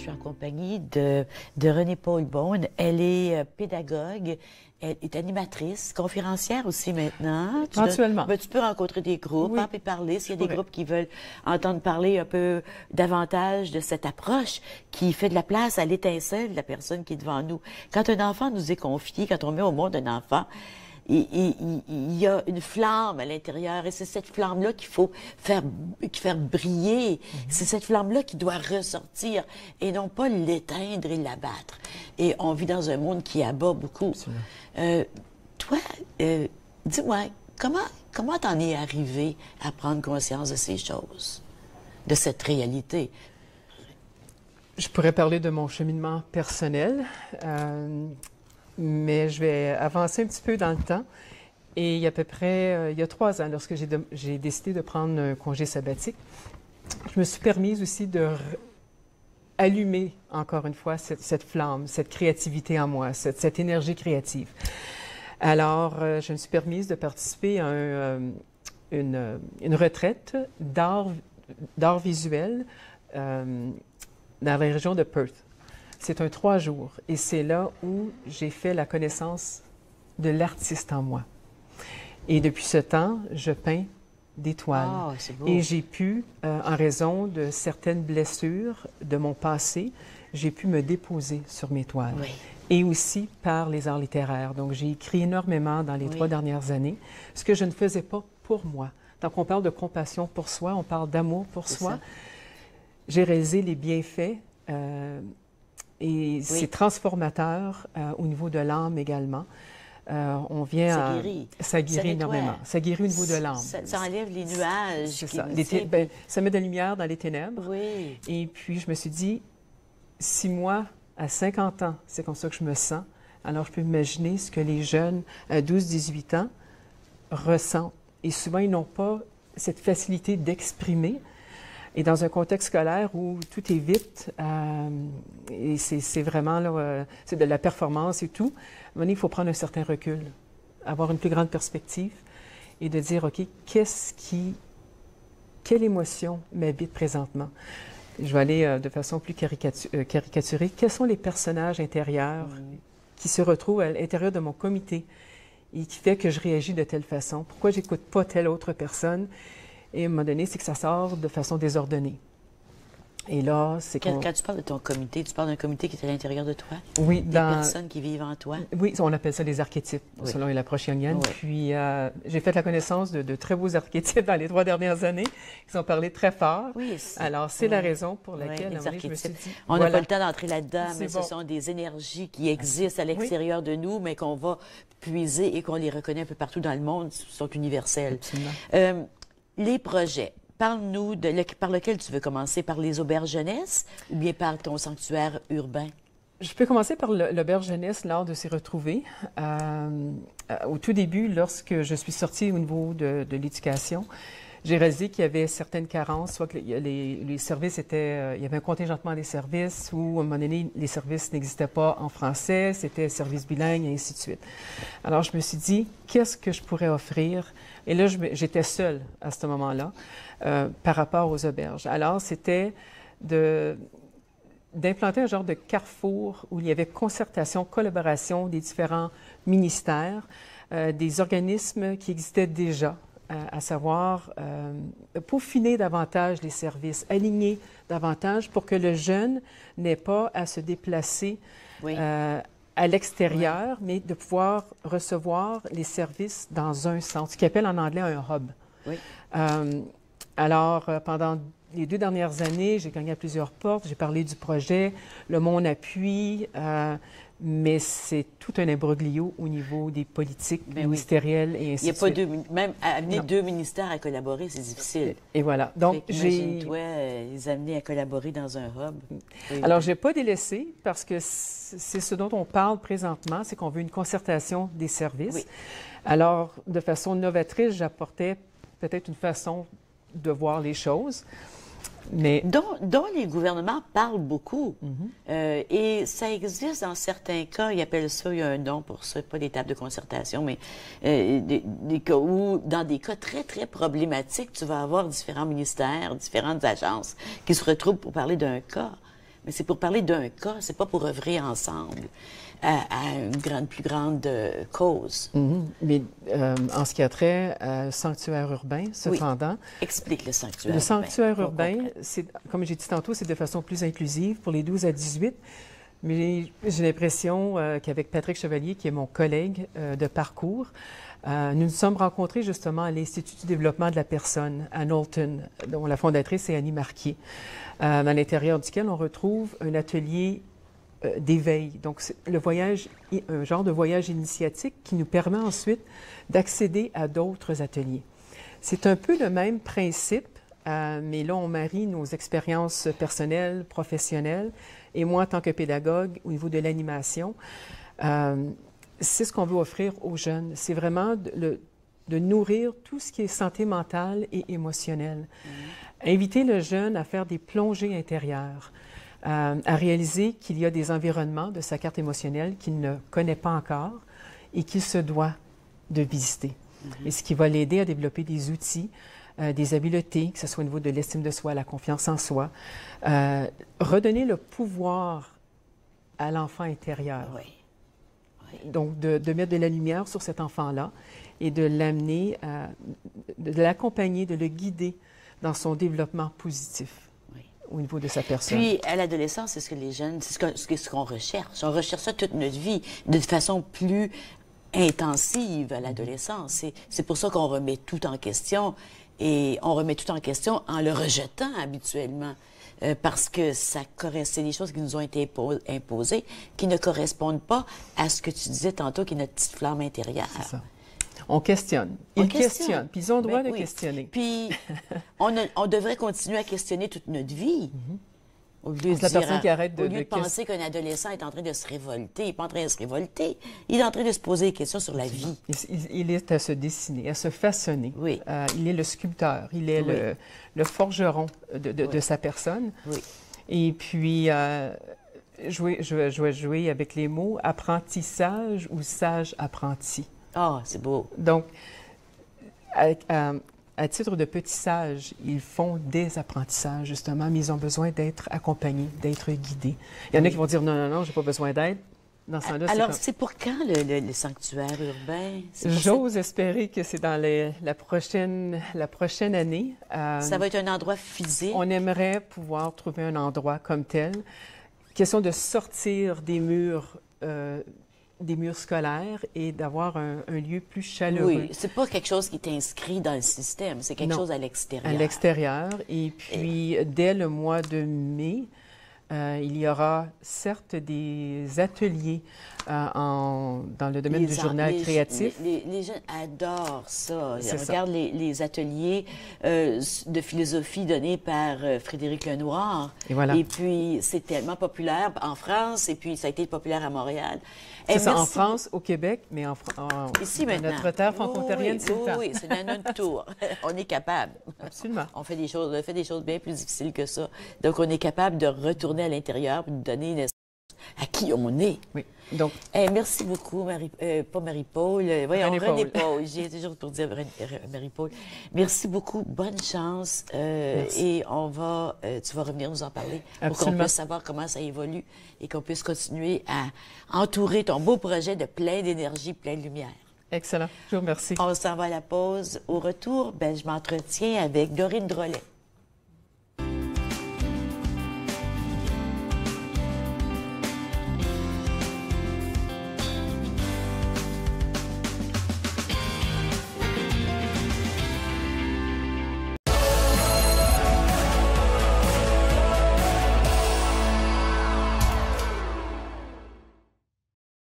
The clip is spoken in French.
suis en compagnie de Renée-Paul Beaune. Elle est pédagogue, elle est animatrice, conférencière aussi maintenant. Éventuellement. Tu peux rencontrer des groupes, Oui. puis parler. S'il y a des groupes qui veulent entendre parler un peu davantage de cette approche qui fait de la place à l'étincelle de la personne qui est devant nous. Quand un enfant nous est confié, quand on met au monde un enfant, il y a une flamme à l'intérieur et c'est cette flamme-là qu'il faut faire briller. C'est cette flamme-là qui doit ressortir et non pas l'éteindre et l'abattre. Et on vit dans un monde qui abat beaucoup. Toi, dis-moi, comment t'en es arrivé à prendre conscience de ces choses, de cette réalité? Je pourrais parler de mon cheminement personnel. Mais je vais avancer un petit peu dans le temps. Et il y a à peu près, il y a 3 ans, lorsque j'ai décidé de prendre un congé sabbatique, je me suis permise aussi de allumer, encore une fois, cette flamme, cette créativité en moi, cette énergie créative. Alors, je me suis permise de participer à une retraite d'art visuel dans la région de Perth. C'est un 3 jours et c'est là où j'ai fait la connaissance de l'artiste en moi. Et depuis ce temps, je peins des toiles. Ah, c'est beau. Et j'ai pu, en raison de certaines blessures de mon passé, j'ai pu me déposer sur mes toiles. Oui. Et aussi par les arts littéraires. Donc, j'ai écrit énormément dans les 3 dernières années, ce que je ne faisais pas pour moi. Donc, on parle de compassion pour soi, on parle d'amour pour soi. Ça. J'ai réalisé les bienfaits et c'est transformateur au niveau de l'âme également. On vient ça guérit. Ça guérit énormément. Ça guérit au niveau de l'âme. Ça enlève les nuages. C'est ça. Ça met de la lumière dans les ténèbres. Oui. Et puis, je me suis dit, si moi, à 50 ans, c'est comme ça que je me sens, alors je peux imaginer ce que les jeunes à 12-18 ans ressentent. Et souvent, ils n'ont pas cette facilité d'exprimer. Et dans un contexte scolaire où tout est vite, et c'est vraiment là, c'est de la performance et tout, à un moment donné, il faut prendre un certain recul, avoir une plus grande perspective et de dire, OK, quelle émotion m'habite présentement? Je vais aller de façon plus caricaturée. Quels sont les personnages intérieurs qui se retrouvent à l'intérieur de mon comité et qui fait que je réagis de telle façon? Pourquoi je n'écoute pas telle autre personne? Et à un moment donné, c'est que ça sort de façon désordonnée. Et là, c'est Quand tu parles de ton comité, tu parles d'un comité qui est à l'intérieur de toi? Oui, des personnes qui vivent en toi? Oui, on appelle ça les archétypes, selon l'approche jungienne. Oui. Puis, j'ai fait la connaissance de très beaux archétypes dans les 3 dernières années. Ils ont parlé très fort. Oui, alors, c'est la raison pour laquelle je me suis dit... On n'a pas le temps d'entrer là-dedans, mais ce sont des énergies qui existent à l'extérieur de nous, mais qu'on va puiser et qu'on les reconnaît un peu partout dans le monde, sont universels. Les projets, parle-nous par lequel tu veux commencer, par les auberges jeunesse ou bien par ton sanctuaire urbain? Je peux commencer par l'auberge jeunesse lors de ces retrouvées. Au tout début, lorsque je suis sortie au niveau de l'éducation, j'ai réalisé qu'il y avait certaines carences, soit que les services étaient... il y avait un contingentement des services où, à un moment donné, les services n'existaient pas en français, c'était service bilingue et ainsi de suite. Alors, je me suis dit, qu'est-ce que je pourrais offrir? Et là, j'étais seule à ce moment-là par rapport aux auberges. Alors, c'était d'implanter un genre de carrefour où il y avait concertation, collaboration des différents ministères, des organismes qui existaient déjà, à savoir peaufiner davantage les services, aligner davantage pour que le jeune n'ait pas à se déplacer à l'extérieur, mais de pouvoir recevoir les services dans un centre, ce qu'ils appellent en anglais un hub. Oui. Alors, pendant les 2 dernières années, j'ai gagné à plusieurs portes, j'ai parlé du projet, le Mon Appui, mais c'est tout un imbroglio au niveau des politiques ministérielles et ainsi de suite. Il n'y a pas même amener 2 ministères à collaborer, c'est difficile. Et voilà. Donc, imagine-toi les amener à collaborer dans un hub. Alors, je n'ai pas délaissé parce que c'est ce dont on parle présentement, c'est qu'on veut une concertation des services. Oui. Alors, de façon novatrice, j'apportais peut-être une façon de voir les choses. Mais... dont les gouvernements parlent beaucoup. Et ça existe dans certains cas, ils appellent ça, il y a un nom pour ça, pas des tables de concertation, mais des cas où, dans des cas très, très problématiques, tu vas avoir différents ministères, différentes agences qui se retrouvent pour parler d'un cas. Mais c'est pour parler d'un cas, c'est pas pour œuvrer ensemble à une plus grande cause. Mais en ce qui a trait à sanctuaire urbain, cependant... Oui. Explique le sanctuaire urbain. Le sanctuaire urbain, comme j'ai dit tantôt, c'est de façon plus inclusive pour les 12 à 18. Mais j'ai l'impression qu'avec Patrick Chevalier, qui est mon collègue de parcours, nous nous sommes rencontrés justement à l'Institut du développement de la personne à Knowlton, dont la fondatrice est Annie Marquier, à l'intérieur duquel on retrouve un atelier d'éveil. Donc, c'est un genre de voyage initiatique qui nous permet ensuite d'accéder à d'autres ateliers. C'est un peu le même principe, mais là, on marie nos expériences personnelles, professionnelles, et moi, en tant que pédagogue, au niveau de l'animation, c'est ce qu'on veut offrir aux jeunes. C'est vraiment de nourrir tout ce qui est santé mentale et émotionnelle. Inviter le jeune à faire des plongées intérieures, à réaliser qu'il y a des environnements de sa carte émotionnelle qu'il ne connaît pas encore et qu'il se doit de visiter. Et ce qui va l'aider à développer des outils, des habiletés, que ce soit au niveau de l'estime de soi, la confiance en soi, redonner le pouvoir à l'enfant intérieur. Oui. Oui. Donc, de mettre de la lumière sur cet enfant-là et de l'amener, de l'accompagner, de le guider dans son développement positif. Au niveau de sa personne. Puis, à l'adolescence, c'est ce que les jeunes, c'est ce qu'on recherche. On recherche ça toute notre vie, de façon plus intensive à l'adolescence. C'est pour ça qu'on remet tout en question. Et on remet tout en question en le rejetant habituellement. Parce que c'est des choses qui nous ont été imposées, qui ne correspondent pas à ce que tu disais tantôt, qui est notre petite flamme intérieure. C'est ça. On questionne. Ils questionnent. Puis ils ont le droit de questionner. Puis on devrait continuer à questionner toute notre vie. Au lieu de la personne qui arrête au lieu de penser qu'un adolescent est en train de se révolter. Il n'est pas en train de se révolter. Il est en train de se poser des questions sur la vie. Il est à se dessiner, à se façonner. Oui. Il est le sculpteur. Il est le forgeron de sa personne. Oui. Et puis, je vais jouer avec les mots apprentissage ou sage apprenti. Ah, c'est beau. Donc, à titre de petits sages, ils font des apprentissages, justement, mais ils ont besoin d'être accompagnés, d'être guidés. Il y en a qui vont dire, non, j'ai pas besoin d'aide. Dans ce temps-là, alors, c'est pour quand le sanctuaire urbain? J'ose espérer que c'est dans la prochaine année. Ça va être un endroit physique? On aimerait pouvoir trouver un endroit comme tel. Question de sortir des murs scolaires et d'avoir un lieu plus chaleureux. Oui, c'est pas quelque chose qui est inscrit dans le système, c'est quelque chose à l'extérieur. À l'extérieur. Et puis, dès le mois de mai, il y aura certes des ateliers dans le domaine du journal créatif. Les jeunes adorent ça. Regarde les ateliers de philosophie donnés par Frédéric Lenoir. Et voilà. Et puis, c'est tellement populaire en France, et puis ça a été populaire à Montréal. C'est ça, en France, au Québec, mais ici maintenant. Notre terre franco-ontarienne, c'est le temps. Oui, c'est notre tour. On est capable. Absolument. On fait des choses bien plus difficiles que ça. Donc, on est capable de retourner à l'intérieur et de donner naissance à qui on est. Oui. Donc, merci beaucoup, pas Marie-Paul. Voyons, René-Paul. J'ai toujours pour dire Marie-Paul. Merci beaucoup. Bonne chance. Et tu vas revenir nous en parler. Absolument. Pour qu'on puisse savoir comment ça évolue et qu'on puisse continuer à entourer ton beau projet de plein d'énergie, plein de lumière. Excellent. Je vous remercie. On s'en va à la pause. Au retour, je m'entretiens avec Dorine Drolet.